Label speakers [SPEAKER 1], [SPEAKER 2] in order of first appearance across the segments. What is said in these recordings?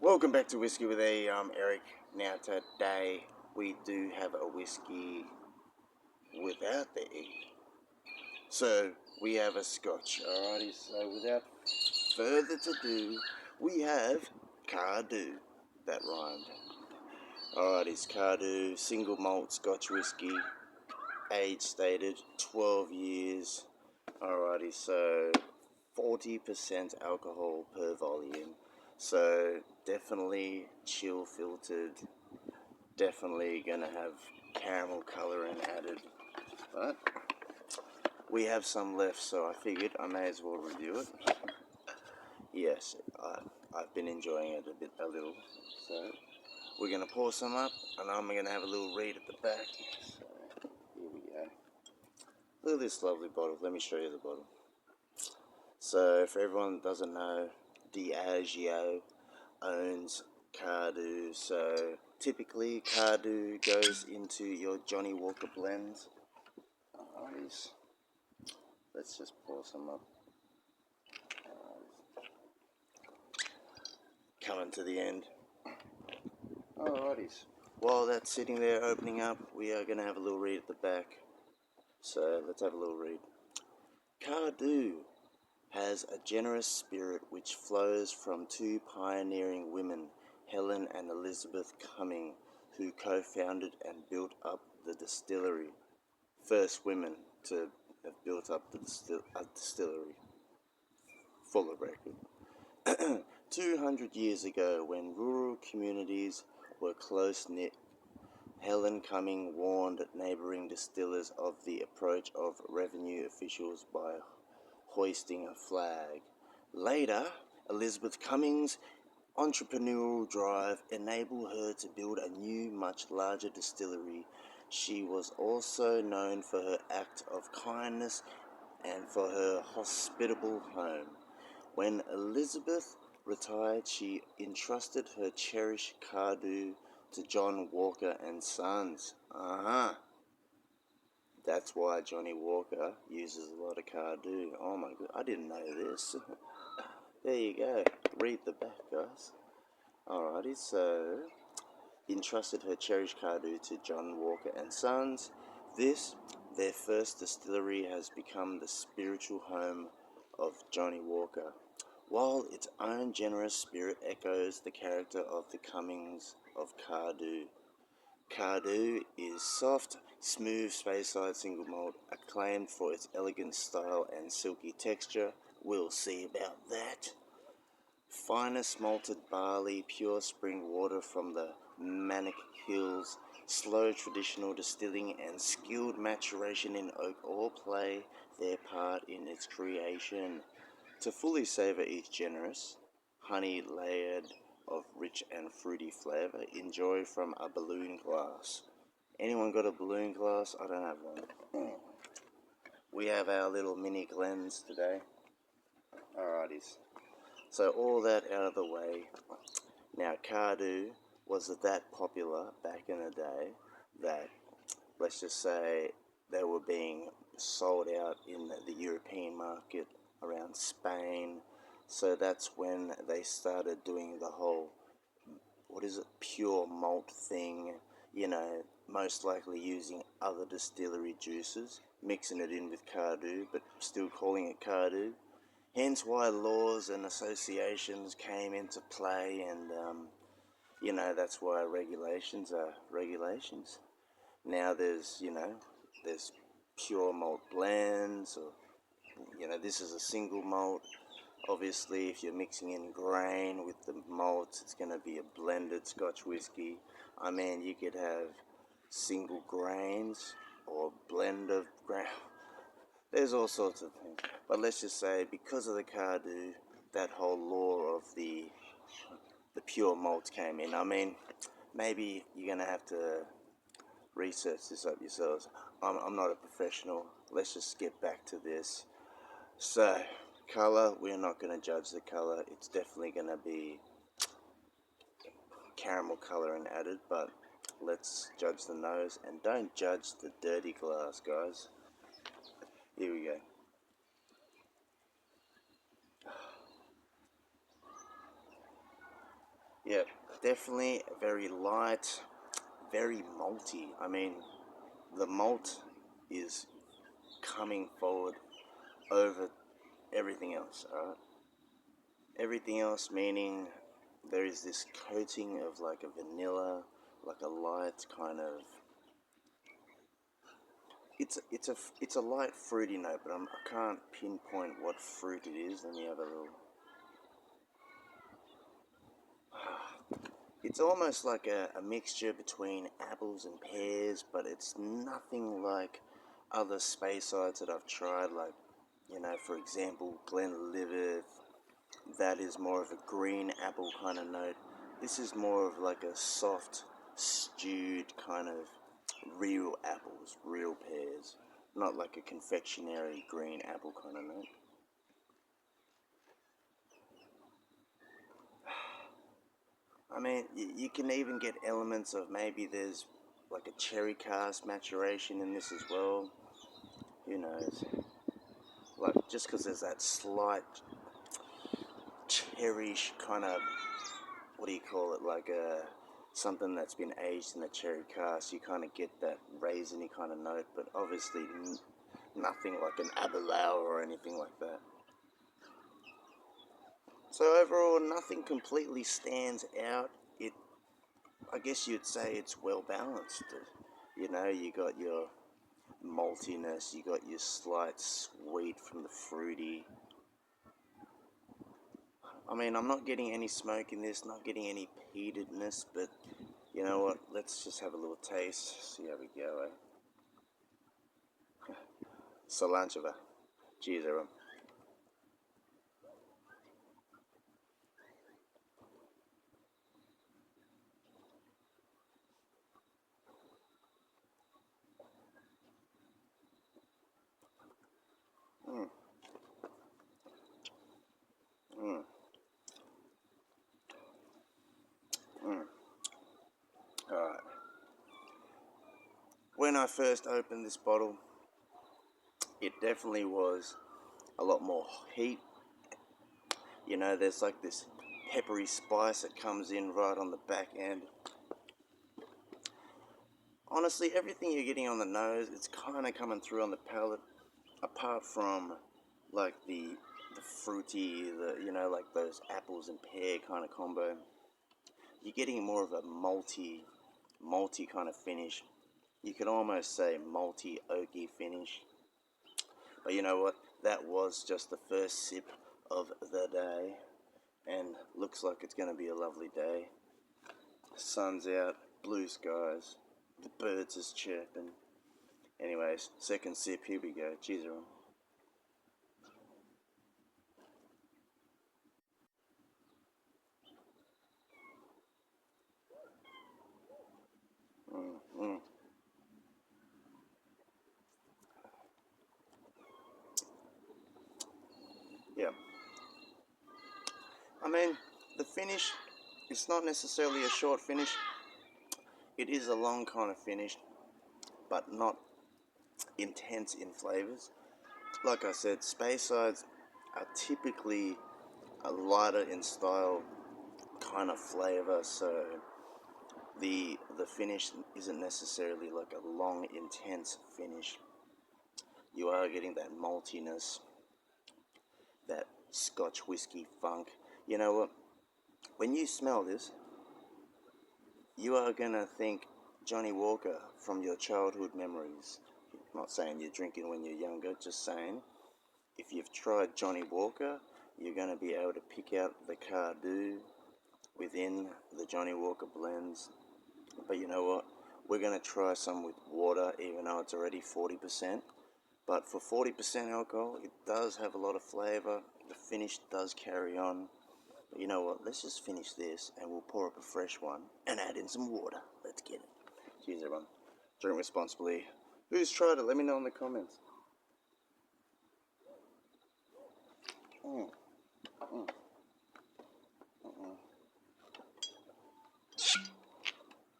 [SPEAKER 1] Welcome back to Whiskey with A. Eric. Now today we do have a whiskey without the E. So we have a Scotch. Alrighty, so without further ado, we have Cardhu. That rhymed. Alrighty, it's Cardhu, single malt Scotch whiskey, age stated 12 years. Alrighty, so 40% alcohol per volume. So definitely chill filtered, definitely gonna have caramel colouring added, but we have some left, so I figured I may as well review it. Yes, I've been enjoying it a little, so we're gonna pour some up, and I'm gonna have a little read at the back. So here we go. Look at this lovely bottle. Let me show you the bottle. So for everyone that doesn't know, Diageo owns Cardhu, so typically Cardhu goes into your Johnny Walker blends. Alrighties, let's just pour some up. Coming to the end. Alrighties, while that's sitting there opening up, we are going to have a little read at the back. So let's have a little read. Cardhu has a generous spirit which flows from two pioneering women, Helen and Elizabeth Cumming, who co-founded and built up the distillery. First women to have built up the distillery. Full of record. 200 years ago, when rural communities were close-knit, Helen Cumming warned neighbouring distillers of the approach of revenue officials by hoisting a flag. Later, Elizabeth Cumming's entrepreneurial drive enabled her to build a new, much larger distillery. She was also known for her act of kindness and for her hospitable home. When Elizabeth retired, she entrusted her cherished Cardhu to John Walker and Sons. That's why Johnny Walker uses a lot of Cardhu. Oh my god, I didn't know this. There you go. Read the back, guys. Alrighty, so entrusted her cherished Cardhu to John Walker and Sons. This, their first distillery, has become the spiritual home of Johnny Walker, while its own generous spirit echoes the character of the Cummings of Cardhu. Cardhu is soft, smooth, Speyside single malt, acclaimed for its elegant style and silky texture. We'll see about that. Finest malted barley, pure spring water from the Manic Hills, slow traditional distilling and skilled maturation in oak all play their part in its creation. To fully savour each generous, honey layered of rich and fruity flavour, enjoy from a balloon glass. Anyone got a balloon glass? I don't have one. We have our little mini Glens today. Alrighties. So all that out of the way. Now Cardhu was that popular back in the day that, let's just say, they were being sold out in the European market around Spain. So that's when they started doing the whole, pure malt thing, most likely using other distillery juices, mixing it in with Cardhu, but still calling it Cardhu. Hence why laws and associations came into play, and, that's why regulations are regulations. Now there's pure malt blends, or, this is a single malt. Obviously, if you're mixing in grain with the malts, it's going to be a blended Scotch whisky. I mean, you could have single grains or blend of grain. There's all sorts of things. But let's just say, because of the Cardhu, that whole law of the pure malts came in. I mean, maybe you're going to have to research this up yourselves. I'm not a professional. Let's just get back to this. So, colour, we're not going to judge the colour. It's definitely going to be caramel colouring added, but let's judge the nose, and don't judge the dirty glass, guys. Here we go. Yeah, definitely very light, very malty. I mean, the malt is coming forward over everything else, alright? Everything else meaning there is this coating of like a vanilla, like a light kind of. It's a light fruity note, but I can't pinpoint what fruit it is. Let me have a little. It's almost like a mixture between apples and pears, but it's nothing like other Speysides that I've tried. Like, for example, Glenlivet. That is more of a green apple kind of note. This is more of like a soft, stewed kind of real apples, real pears. Not like a confectionery green apple kind of note. I mean, you can even get elements of maybe there's like a cherry cask maturation in this as well. Who knows? Like, just because there's that slight cherryish kind of, what do you call it? Like something that's been aged in a cherry cask, you kind of get that raisiny kind of note, but obviously nothing like an Aberlour or anything like that. So overall, nothing completely stands out. I guess you'd say it's well balanced. You got your maltiness, you got your slight sweet from the fruity. I mean, I'm not getting any smoke in this, not getting any peatedness, but you know what? Let's just have a little taste. See how we go, eh? Solancheva. Cheers, everyone. Mm, mm, mm. Alright. When I first opened this bottle, it definitely was a lot more heat. There's like this peppery spice that comes in right on the back end. Honestly, everything you're getting on the nose, it's kind of coming through on the palate, apart from like the fruity, like those apples and pear kind of combo. You're getting more of a malty kind of finish. You could almost say malty oaky finish. But you know what? That was just the first sip of the day, and looks like it's going to be a lovely day. Sun's out, blue skies, the birds is chirping. Anyways, second sip, here we go. Cheers, everyone. Mm, mm. Yeah. I mean, the finish, it's not necessarily a short finish. It is a long kind of finish, but not intense in flavors. Like I said, Speysides are typically a lighter in style kind of flavor, so the finish isn't necessarily like a long, intense finish. You are getting that maltiness, that Scotch whisky funk. You know what? When you smell this, you are gonna think Johnny Walker from your childhood memories. I'm not saying you're drinking when you're younger, just saying if you've tried Johnny Walker, you're gonna be able to pick out the Cardhu within the Johnny Walker blends. But you know what? We're going to try some with water, even though it's already 40%. But for 40% alcohol, it does have a lot of flavour. The finish does carry on. But you know what? Let's just finish this and we'll pour up a fresh one and add in some water. Let's get it. Cheers, everyone. Drink responsibly. Who's tried it? Let me know in the comments. Mm. Mm. Mm.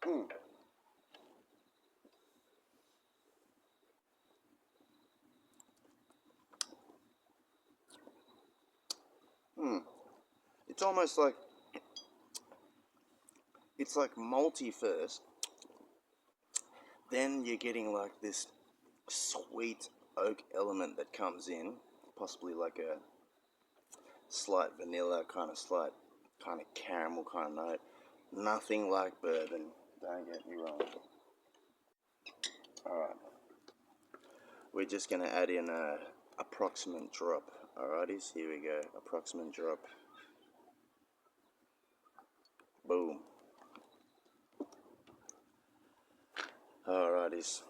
[SPEAKER 1] Mm. Mm. It's almost like it's like malty first, then you're getting like this sweet oak element that comes in, possibly like a slight vanilla slight kind of caramel kind of note. Nothing like bourbon, don't get me wrong. Alright, we're just going to add in a approximate drop. Alrighties, here we go, approximate drop. Boom. Alrighties.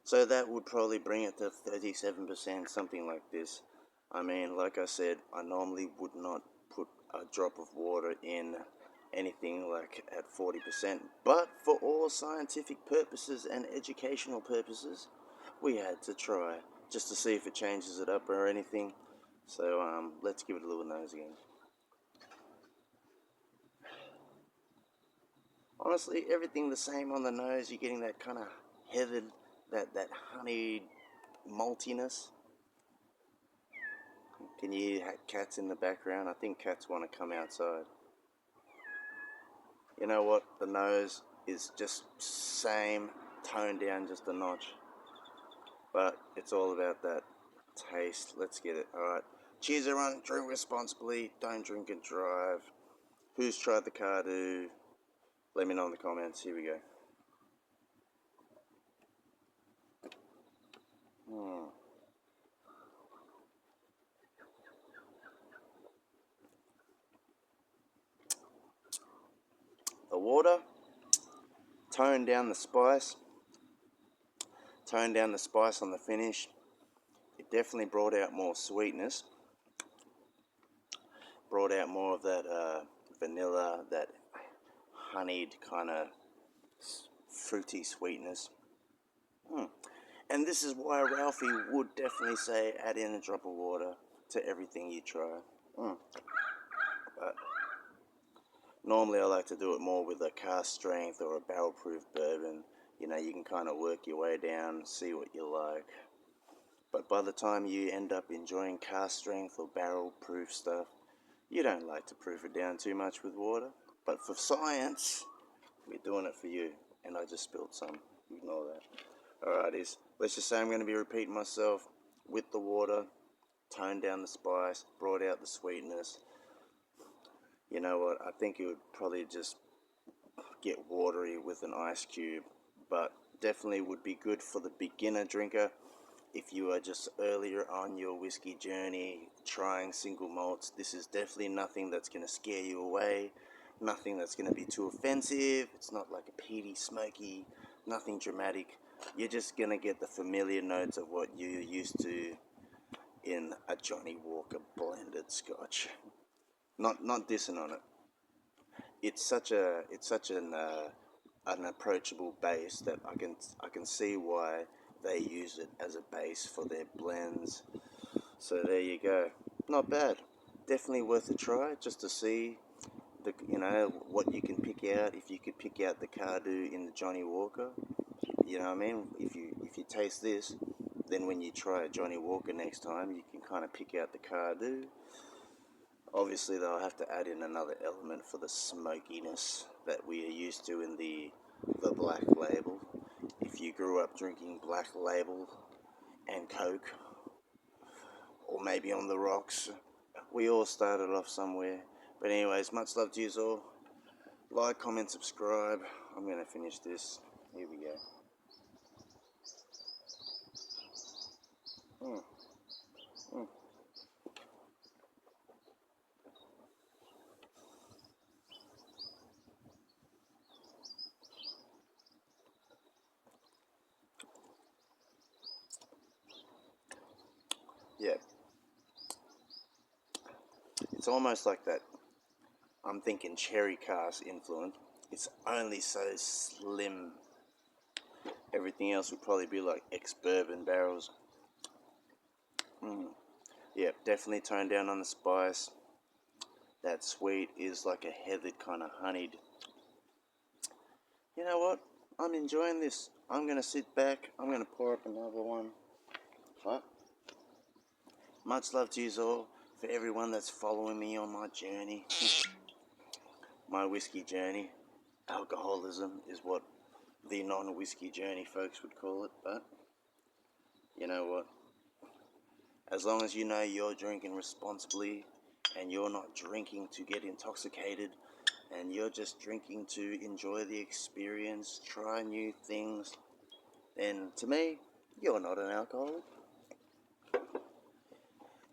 [SPEAKER 1] So that would probably bring it to 37%, something like this. I mean, like I said, I normally would not put a drop of water in anything like at 40%, but for all scientific purposes and educational purposes, we had to try just to see if it changes it up or anything. So let's give it a little nose again. Honestly, everything the same on the nose. You're getting that kind of heathered, that honeyed maltiness. Can you hear cats in the background? I think cats want to come outside. You know what? The nose is just same, toned down just a notch. But it's all about that taste. Let's get it. Alright. Cheers everyone. Drink responsibly. Don't drink and drive. Who's tried the Cardhu? Let me know in the comments. Here we go. The water toned down the spice. Toned down the spice on the finish. It definitely brought out more sweetness. Brought out more of that vanilla, that honeyed kind of fruity sweetness. And this is why Ralphie would definitely say add in a drop of water to everything you try. But normally I like to do it more with a cask strength or a barrel proof bourbon. You know, you can kind of work your way down, see what you like. But by the time you end up enjoying cask strength or barrel proof stuff, you don't like to proof it down too much with water. But for science, we're doing it for you. And I just spilled some. Ignore that. Alrighties. Let's just say I'm going to be repeating myself with the water. Toned down the spice. Brought out the sweetness. You know what? I think it would probably just get watery with an ice cube. But definitely would be good for the beginner drinker. If you are just earlier on your whiskey journey, trying single malts, this is definitely nothing that's going to scare you away. Nothing that's going to be too offensive. It's not like a peaty, smoky, nothing dramatic. You're just going to get the familiar notes of what you're used to in a Johnny Walker blended scotch. Not dissing on it. It's such an approachable base that I can see why they use it as a base for their blends. So there you go. Not bad. Definitely worth a try just to see what you can pick out. If you could pick out the Cardhu in the Johnny Walker, you know what I mean? If you taste this, then when you try a Johnny Walker next time, you can kind of pick out the Cardhu. Obviously, they'll have to add in another element for the smokiness that we are used to in the Black Label. If you grew up drinking Black Label and Coke, or maybe on the rocks, we all started off somewhere. But anyways, much love to you all. Like, comment, subscribe. I'm going to finish this. Here we go. Yeah. It's almost like that. I'm thinking cherry cask influence. It's only so slim. Everything else would probably be like ex-bourbon barrels. Yeah, definitely toned down on the spice. That sweet is like a heathered kind of honeyed. You know what? I'm enjoying this. I'm going to sit back. I'm going to pour up another one. What? Much love to you all, for everyone that's following me on my journey. my whiskey journey. Alcoholism is what the non-whiskey journey folks would call it, but you know what? As long as you know you're drinking responsibly and you're not drinking to get intoxicated and you're just drinking to enjoy the experience, try new things, then to me, you're not an alcoholic.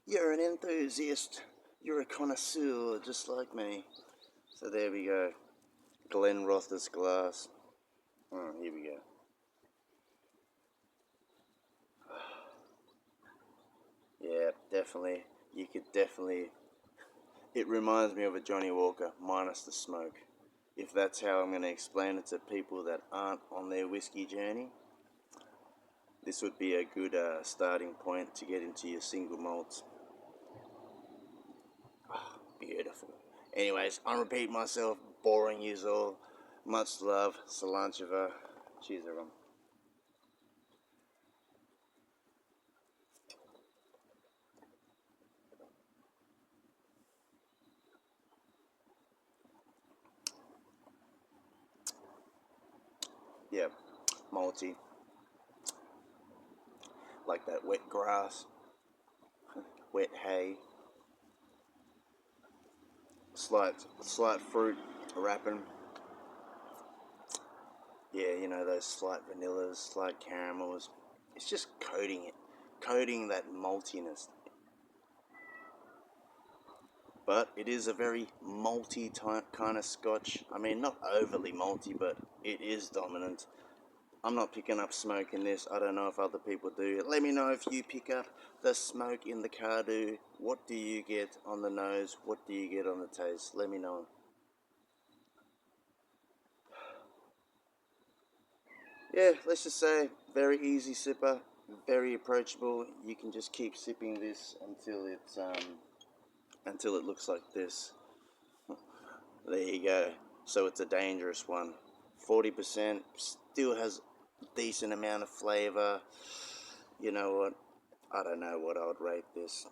[SPEAKER 1] You're an enthusiast. You're a connoisseur just like me. So there we go. Glen Rothes glass. Here we go. Yeah, definitely. You could definitely... It reminds me of a Johnny Walker, minus the smoke. If that's how I'm going to explain it to people that aren't on their whiskey journey, this would be a good starting point to get into your single malts. Oh, beautiful. Anyways, I'm repeating myself, boring yous all. Much love, Salancheva. Cheers, everyone. Yeah, malty. Like that wet grass, wet hay, slight fruit wrapping. Yeah, you know, those slight vanillas, slight caramels. It's just coating that maltiness. But it is a very malty type kind of scotch. I mean, not overly malty, but it is dominant. I'm not picking up smoke in this. I don't know if other people do. Let me know if you pick up the smoke in the Cardhu. What do you get on the nose? What do you get on the taste? Let me know. Yeah, let's just say very easy sipper, very approachable. You can just keep sipping this until it looks like this. There you go. So it's a dangerous one. 40% still has a decent amount of flavour. You know what? I don't know what I would rate this.